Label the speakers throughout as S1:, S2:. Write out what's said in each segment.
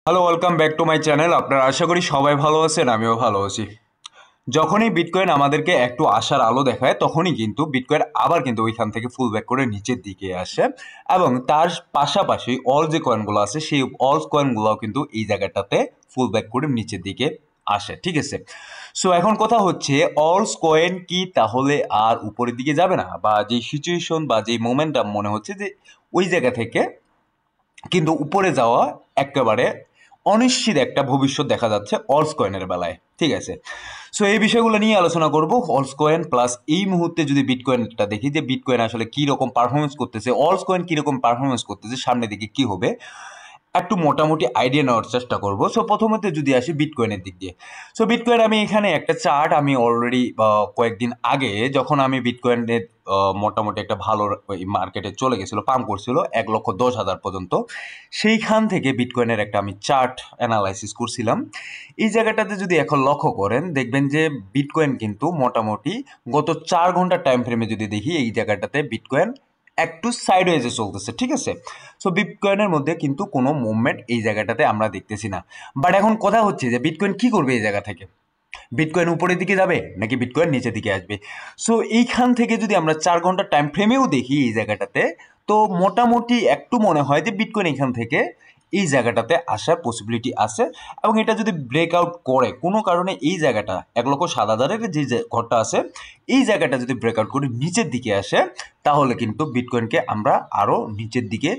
S1: Hello, welcome back to my channel. আপনারা আশা করি সবাই ভালো আছেন, আমিও ভালো আছি। যখনই বিটকয়েন আমাদেরকে একটু আশার আলো দেখায়, তখনই কিন্তু বিটকয়েন আবার কিন্তু ওইখান থেকে ফুল ব্যাক করে নিচের দিকে আসে, এবং তার পাশাপাশি অল যে কয়েনগুলো আছে সেই অল কয়েনগুলোও কিন্তু এই জায়গাটাতে ফুল ব্যাক করে নিচের দিকে আসে, ঠিক আছে। সো এখন কথা হচ্ছে, অলস কয়েন কি তাহলে আর উপরের দিকে যাবে না, বা যে সিচুয়েশন বা যে মোমেন্টাম মনে হচ্ছে যে ওই জায়গা থেকে কিন্তু উপরে যাওয়া একেবারে অনিশ্চিত একটা ভবিষ্যৎ দেখা যাচ্ছে অলস কয়েনের বেলায়, ঠিক আছে। সো এই বিষয়গুলো নিয়ে আলোচনা করব, অলস কয়েন প্লাস এই মুহূর্তে যদি বিটকয়েনটা দেখি যে বিটকয়েন আসলে কি রকম পারফরমেন্স করতেছে, অলস কয়েন কিরকম পারফরমেন্স করতেছে, সামনের দিকে কি হবে একটু মোটামুটি আইডিয়া নেওয়ার চেষ্টা করব। সো প্রথমত যদি আসি বিটকয়েনের দিক দিয়ে, সো বিটকয়েন আমি এখানে একটা চার্ট আমি অলরেডি কয়েকদিন আগে যখন আমি বিটকয়েনের মোটামুটি একটা ভালো মার্কেটে চলে গেছিলো, পাম্প করছিল 1,10,000 পর্যন্ত, সেইখান থেকে বিটকয়েনের একটা আমি চার্ট অ্যানালাইসিস করছিলাম। এই জায়গাটাতে যদি এখন লক্ষ্য করেন, দেখবেন যে বিটকয়েন কিন্তু মোটামুটি গত 4 ঘন্টা টাইম ফ্রেমে যদি দেখি, এই জায়গাটাতে বিটকয়েন একটু সাইডওয়েজে চলতেছে, ঠিক আছে। সো বিটকয়েনের মধ্যে কিন্তু কোনো মুভমেন্ট এই জায়গাটাতে আমরা দেখতেছি না। বাট এখন কথা হচ্ছে যে বিটকয়েন কি করবে এই জায়গা থেকে, বিটকয়েন উপরের দিকে যাবে নাকি বিটকয়েন নিচের দিকে আসবে। সো এইখান থেকে যদি আমরা 4 ঘন্টা টাইম ফ্রেমেও দেখি এই জায়গাটাতে, তো মোটামুটি একটু মনে হয় যে বিটকয়েন এখান থেকে এই জায়গাটাতে আসার পসিবিলিটি আছে, এবং এটা যদি ব্রেকআউট করে কোনো কারণে এই জায়গাটা 1,07,000-এর যে ঘরটা আছে, এই জায়গাটা যদি ব্রেকআউট করে নিচের দিকে আসে, তাহলে কিন্তু বিটকয়েনকে আমরা আরও নিচের দিকে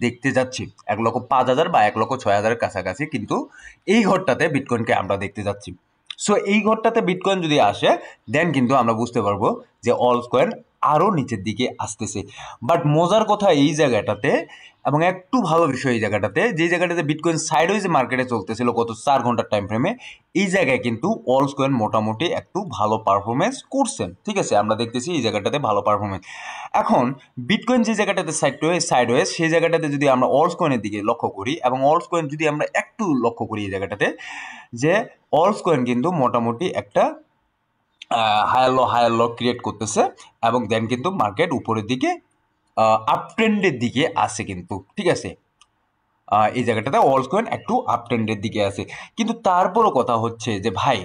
S1: দেখতে যাচ্ছি, 1,05,000 বা 1,06,000-এর কাছাকাছি কিন্তু এই ঘরটাতে বিটকয়েনকে আমরা দেখতে যাচ্ছি। সো এই ঘরটাতে বিটকয়েন যদি আসে, দেন কিন্তু আমরা বুঝতে পারবো যে অলস কয়েন আরও নিচের দিকে আসতেছে। বাট মজার কথা এই জায়গাটাতে, এবং একটু ভালো বিষয় এই জায়গাটাতে, যে জায়গাটাতে বিটকয়েন সাইডওয়েজ মার্কেটে চলতেছিল গত 4 ঘন্টার টাইম ফ্রেমে, এই জায়গায় কিন্তু অলস কয়েন মোটামুটি একটু ভালো পারফরমেন্স করছেন, ঠিক আছে। আমরা দেখতেছি এই জায়গাটাতে ভালো পারফরমেন্স। এখন বিটকয়েন যে জায়গাটাতে সাইডওয়েজ সেই জায়গাটাতে যদি আমরা অলস কয়েনের দিকে লক্ষ্য করি, এবং অলস কয়েন যদি আমরা একটু লক্ষ্য করি এই জায়গাটাতে, যে অলস কয়েন কিন্তু মোটামুটি একটা হায়ার লো ক্রিয়েট করতেছে, এবং দেন কিন্তু মার্কেট উপরের দিকে আপ ট্রেন্ডের দিকে আসে কিন্তু, ঠিক আছে। এই জায়গাটাতে অলস কয়েন একটু আপ ট্রেন্ডের দিকে আছে, কিন্তু তারপরও কথা হচ্ছে যে ভাই,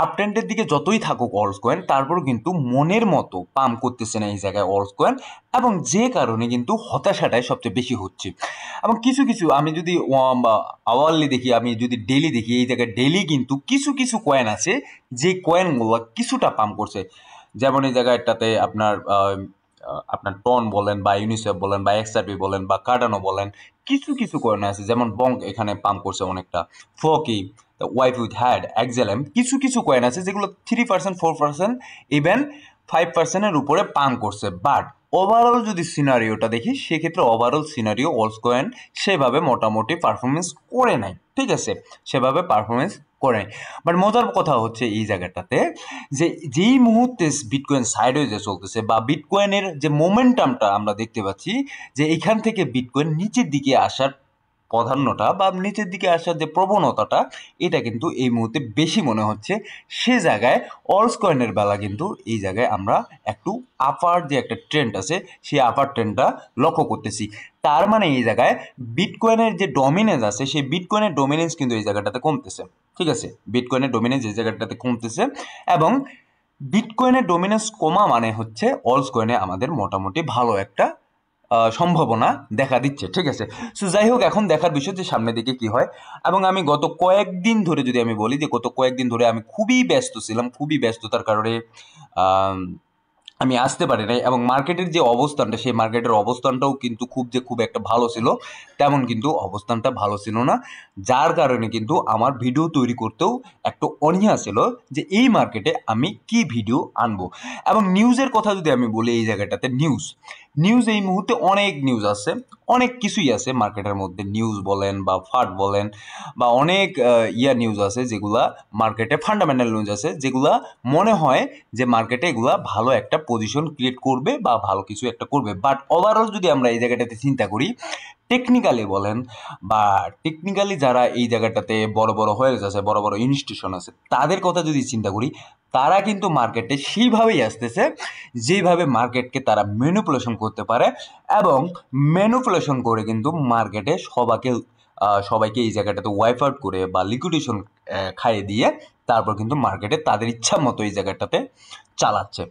S1: আপ ট্রেন্ডের দিকে যতই থাকুক অলস কয়েন, তারপরও কিন্তু মনের মতো পাম্প করতেছে না এই জায়গায় অলস কয়েন, এবং যে কারণে কিন্তু হতাশাটাই সবচেয়ে বেশি হচ্ছে। এবং কিছু কিছু আমি যদি আওয়ারলি দেখি, আমি যদি ডেলি দেখি, এই জায়গায় ডেলি কিন্তু কিছু কিছু কয়েন আছে যে কয়েনগুলো কিছুটা পাম্প করছে। যেমন এই জায়গাটাতে আপনার টন বলেন বা ইউনিসেফ বলেন বা এক্সআরপি বলেন বা কার্ডানো বলেন, কিছু কিছু কয়েন আছে, যেমন বঙ্ক এখানে পাম্প করছে অনেকটা, ফকি, ওয়াইফ উইথ হ্যাড, এক্সেলেম, কিছু কিছু কয়েন আছে যেগুলো 3%, 4%, ইভেন 5%-এর উপরে পাম্প করছে। বাট ওভারঅল যদি সিনারিওটা দেখি, সেক্ষেত্রে ওভারঅল সিনারিও অলস কয়েন সেভাবে মোটামুটি পারফরমেন্স করে নাই, ঠিক আছে, সেভাবে পারফরমেন্স করে নাই। বাট মজার কথা হচ্ছে এই জায়গাটাতে, যে যেই মুহূর্তে বিটকয়েন সাইডওয়েজে চলতেছে বা বিটকয়েনের যে মোমেন্টামটা আমরা দেখতে পাচ্ছি, যে এখান থেকে বিটকয়েন নিচের দিকে আসার প্রাধান্যটা বা নিচের দিকে আসার যে প্রবণতাটা, এটা কিন্তু এই মুহূর্তে বেশি মনে হচ্ছে। সে জায়গায় অলস কয়েনের বেলা কিন্তু এই জায়গায় আমরা একটু আপার যে একটা ট্রেন্ড আছে, সেই আপার ট্রেন্ডটা লক্ষ্য করতেছি। তার মানে এই জায়গায় বিটকয়েনের যে ডমিনেন্স আছে, সেই বিটকয়েনের ডমিনেন্স কিন্তু এই জায়গাটাতে কমতেছে, ঠিক আছে। বিটকয়েনের ডমিনেন্স এই জায়গাটাতে কমতেছে, এবং বিটকয়েনের ডমিনেন্স কমা মানে হচ্ছে অলস কয়েনে আমাদের মোটামুটি ভালো একটা সম্ভাবনা দেখা দিচ্ছে, ঠিক আছে। সো যাই হোক, এখন দেখার বিষয় যে সামনের দিকে কি হয়। এবং আমি গত কয়েকদিন ধরে যদি আমি বলি, যে গত কয়েকদিন ধরে আমি খুবই ব্যস্ত ছিলাম, খুবই ব্যস্ততার কারণে আমি আসতে পারি নাই, এবং মার্কেটের যে অবস্থানটা, সেই মার্কেটের অবস্থানটাও কিন্তু খুব একটা ভালো ছিল, তেমন কিন্তু অবস্থানটা ভালো ছিল না, যার কারণে কিন্তু আমার ভিডিও তৈরি করতেও একটু অনীহা ছিল যে এই মার্কেটে আমি কি ভিডিও আনবো। এবং নিউজের কথা যদি আমি বলি, এই জায়গাটাতে নিউজ এই মুহূর্তে অনেক নিউজ আছে, অনেক কিছুই আছে মার্কেটের মধ্যে, নিউজ বলেন বা ফাট বলেন বা অনেক নিউজ আছে, যেগুলা মার্কেটে ফান্ডামেন্টাল নিউজ আছে, যেগুলা মনে হয় যে মার্কেটে এগুলা ভালো একটা পজিশন ক্রিয়েট করবে বা ভালো কিছু একটা করবে। বাট ওভারঅল যদি আমরা এই জায়গাটাতে চিন্তা করি, টেকনিক্যালি বলেন বা টেকনিক্যালি যারা এই জায়গাটাতে বড় বড় হোয়েলস আছে, বড় বড় ইনস্টিটিউশন আছে, তাদের কথা যদি চিন্তা করি, তারা কিন্তু মার্কেটে সেইভাবেই আসতেছে যেভাবে মার্কেটকে তারা ম্যানিপুলেশন করতে পারে, এবং ম্যানিপুলেশন করে কিন্তু মার্কেটে সবাইকে সবাইকে এই জায়গাটাতে ওয়াইপ আউট করে বা লিকুইডেশন খাইয়ে দিয়ে তারপর কিন্তু মার্কেটে তাদের ইচ্ছা মতো এই জায়গাটাতে চালাচ্ছে।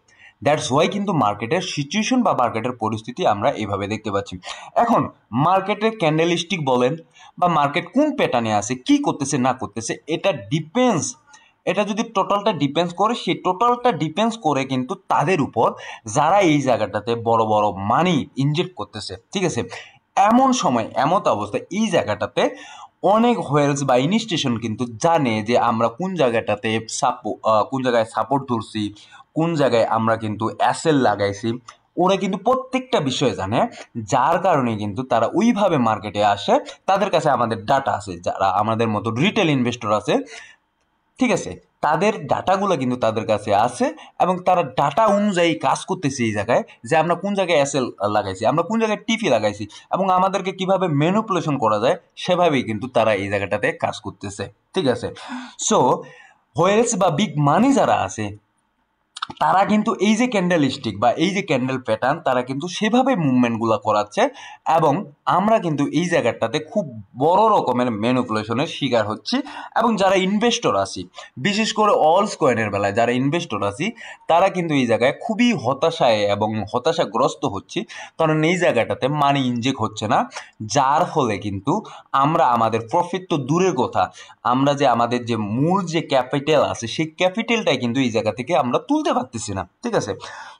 S1: দ্যাটস ওয়াই কিন্তু মার্কেটের সিচুয়েশন বা মার্কেটের পরিস্থিতি আমরা এইভাবে দেখতে পাচ্ছি। এখন মার্কেটের ক্যান্ডেলস্টিক বলেন বা মার্কেট কোন প্যাটার্নে আছে, কি করতেছে না করতেছে, এটা ডিপেন্ডস, এটা যদি টোটালটা ডিপেন্ডস করে, সেই টোটালটা ডিপেন্ডস করে কিন্তু তাদের উপর যারা এই জায়গাটাতে বড় বড় মানি ইনজেক্ট করতেছে। ঠিক আছে, এমন সময় এমত অবস্থা এই জায়গাটাতে অনেক হোয়েলস বা ইনস্টিটিউশন কিন্তু জানে যে আমরা কোন জায়গাটাতে কোন জায়গায় সাপোর্ট ধরছি, কোন জায়গায় আমরা কিন্তু অ্যাসেল লাগাইছি, ওরা কিন্তু প্রত্যেকটা বিষয় জানে। যার কারণে কিন্তু তারা ওইভাবে মার্কেটে আসে, তাদের কাছে আমাদের ডাটা আছে, যারা আমাদের মতো রিটেল ইনভেস্টর আছে, ঠিক আছে, তাদের ডাটাগুলো কিন্তু তাদের কাছে আছে এবং তারা ডাটা অনুযায়ী কাজ করতেছে এই জায়গায়, যে আমরা কোন জায়গায় এসএল লাগাইছি, আমরা কোন জায়গায় টিপি লাগাইছি এবং আমাদেরকে কিভাবে ম্যানিপুলেশন করা যায় সেভাবেই কিন্তু তারা এই জায়গাটাতে কাজ করতেছে। ঠিক আছে, সো হোয়েলস বা বিগ মানি যারা আছে তারা কিন্তু এই যে ক্যান্ডেল স্টিক বা এই যে ক্যান্ডেল প্যাটার্ন, তারা কিন্তু সেভাবে মুভমেন্টগুলো করাচ্ছে এবং আমরা কিন্তু এই জায়গাটাতে খুব বড় রকমের ম্যানিপুলেশনের শিকার হচ্ছি। এবং যারা ইনভেস্টর আছি, বিশেষ করে অলস কয়েনের বেলায় যারা ইনভেস্টর আছি, তারা কিন্তু এই জায়গায় খুবই হতাশায় এবং হতাশাগ্রস্ত হচ্ছি, কারণ এই জায়গাটাতে মানি ইনজেক্ট হচ্ছে না, যার ফলে কিন্তু আমরা আমাদের প্রফিট তো দূরের কথা, আমরা যে আমাদের যে মূল যে ক্যাপিটাল আছে সেই ক্যাপিটালটাই কিন্তু এই জায়গা থেকে আমরা তুলতে পারতেছি না। ঠিক আছে,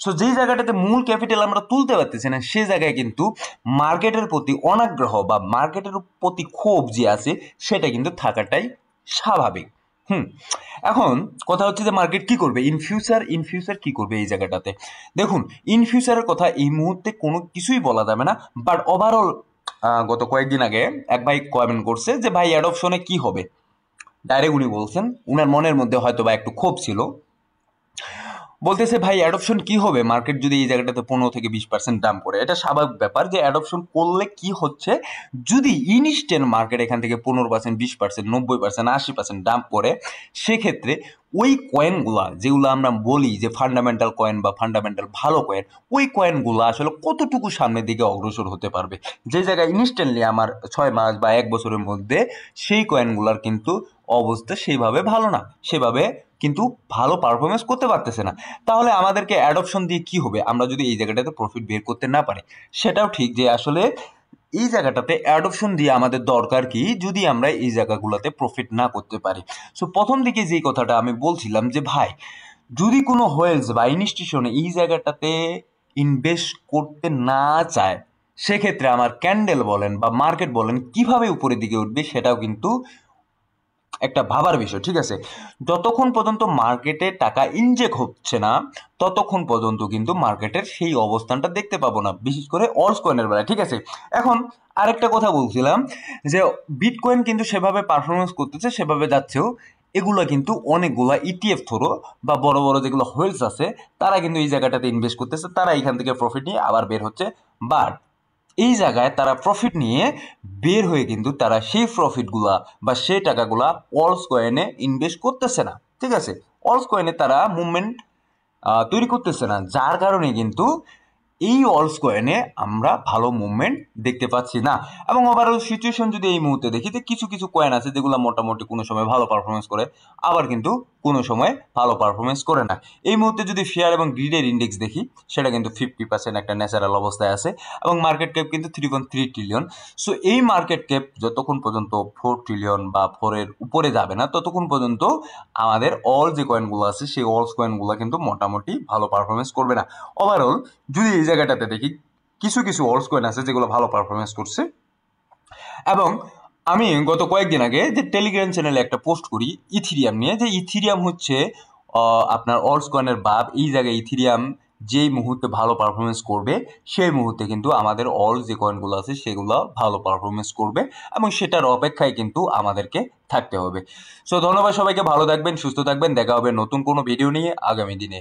S1: সো যেই জায়গাটাতে মূল ক্যাপিটাল আমরা তুলতে পারতেছি না, সেই জায়গায় কিন্তু মার্কেটের প্রতি অনাগ্রহ বা মার্কেটের প্রতি ক্ষোভ যে আছে সেটা কিন্তু থাকাটাই স্বাভাবিক। এখন কথা হচ্ছে যে মার্কেট কি করবে ইন ফিউচার কি করবে এই জায়গাটাতে। দেখুন, ইন ফিউচারের কথা এই মুহূর্তে কোনো কিছুই বলা যাবে না, বাট ওভারঅল গত কয়েকদিন আগে এক ভাই কমেন্ট করছে যে ভাই অ্যাডপশনে কি হবে, ডাইরেক্ট উনি বলছেন, উনার মনের মধ্যে হয়তো বা একটু ক্ষোভ ছিল, বলতেছে ভাই অ্যাডপশন কি হবে, মার্কেট যদি এই জায়গাটাতে 15 থেকে 20% দাম পড়ে, এটা স্বাভাবিক ব্যাপার যে অ্যাডপশন করলে কি হচ্ছে, যদি ইনস্ট্যান্ট মার্কেট এখান থেকে 15%, 20%, 90%, 80% দাম পড়ে, সেক্ষেত্রে ওই কয়েনগুলা যেগুলো আমরা বলি যে ফান্ডামেন্টাল কয়েন বা ফান্ডামেন্টাল ভালো কয়েন, ওই কয়েনগুলো আসলে কতটুকু সামনের দিকে অগ্রসর হতে পারবে, যে জায়গায় ইনস্ট্যান্টলি আমার 6 মাস বা 1 বছরের মধ্যে সেই কয়েনগুলার কিন্তু অবস্থা সেইভাবে ভালো না, সেভাবে কিন্তু ভালো পারফরমেন্স করতে পারতেছে না। তাহলে আমাদেরকে অ্যাডপশন দিয়ে কি হবে, আমরা যদি এই জায়গাটাতে প্রফিট বের করতে না পারি। সেটাও ঠিক যে আসলে এই জায়গাটাতে অ্যাডপশন দিয়ে আমাদের দরকার কি যদি আমরা এই জায়গাগুলোতে প্রফিট না করতে পারি। সো প্রথম দিকে যেই কথাটা আমি বলছিলাম যে ভাই, যদি কোনো হোয়েলস বা ইনস্টিটিউশনে এই জায়গাটাতে ইনভেস্ট করতে না চায়, সেক্ষেত্রে আমার ক্যান্ডেল বলেন বা মার্কেট বলেন কিভাবে উপরের দিকে উঠবে সেটাও কিন্তু একটা ভাবার বিষয়। ঠিক আছে, যতক্ষণ পর্যন্ত মার্কেটে টাকা ইনজেক্ট হচ্ছে না ততক্ষণ পর্যন্ত কিন্তু মার্কেটের সেই অবস্থানটা দেখতে পাবো না, বিশেষ করে অলস কয়েনের বেলায়। ঠিক আছে, এখন আরেকটা কথা বলছিলাম যে বিটকয়েন কিন্তু সেভাবে পারফরমেন্স করতেছে, সেভাবে যাচ্ছেও, এগুলো কিন্তু অনেকগুলা ইটিএফ থ্রো বা বড় বড় যেগুলো হোয়েলস আছে তারা কিন্তু এই জায়গাটাতে ইনভেস্ট করতেছে, তারা এখান থেকে প্রফিট নিয়ে আবার বের হচ্ছে। বাট এই জায়গায় তারা প্রফিট নিয়ে বের হয়ে কিন্তু তারা সেই প্রফিটগুলা বা সেই টাকাগুলা অলস কয়েনে ইনভেস্ট করতেছে না। ঠিক আছে, অলস কয়েনে তারা মুভমেন্ট তৈরি করতেছে না, যার কারণে কিন্তু এই অলস কয়েনে আমরা ভালো মুভমেন্ট দেখতে পাচ্ছি না। এবং ওভারঅল সিচুয়েশন যদি এই মুহূর্তে দেখি যে কিছু কিছু কয়েন আছে যেগুলো মোটামুটি কোনো সময় ভালো পারফরমেন্স করে, আবার কিন্তু কোনো সময় ভালো পারফরমেন্স করে না। এই মুহূর্তে যদি ফেয়ার এবং গ্রিডের ইন্ডেক্স দেখি, সেটা কিন্তু 50% একটা ন্যাচারাল অবস্থায় আছে এবং মার্কেট ক্যাপ কিন্তু 3.3 ট্রিলিয়ন। সো এই মার্কেট ক্যাপ যতক্ষণ পর্যন্ত 4 ট্রিলিয়ন বা 4-এর উপরে যাবে না ততক্ষণ পর্যন্ত আমাদের অল যে কয়েনগুলো আছে সেই অলস কয়েনগুলো কিন্তু মোটামুটি ভালো পারফরমেন্স করবে না। ওভারঅল যদি এই জায়গাটাতে দেখি কিছু কিছু অলস কয়েন আছে যেগুলো ভালো পারফরমেন্স করছে। এবং আমি গত কয়েকদিন আগে যে টেলিগ্রাম চ্যানেলে একটা পোস্ট করি ইথিরিয়াম নিয়ে, যে ইথিরিয়াম হচ্ছে আপনার অলস কয়েনের বাপ। এই জায়গায় ইথিরিয়াম যেই মুহূর্তে ভালো পারফরমেন্স করবে সেই মুহূর্তে কিন্তু আমাদের অল যে কয়েনগুলো আছে সেগুলো ভালো পারফরমেন্স করবে এবং সেটার অপেক্ষায় কিন্তু আমাদেরকে থাকতে হবে। সো ধন্যবাদ সবাইকে, ভালো থাকবেন, সুস্থ থাকবেন, দেখা হবে নতুন কোনো ভিডিও নিয়ে আগামী দিনে।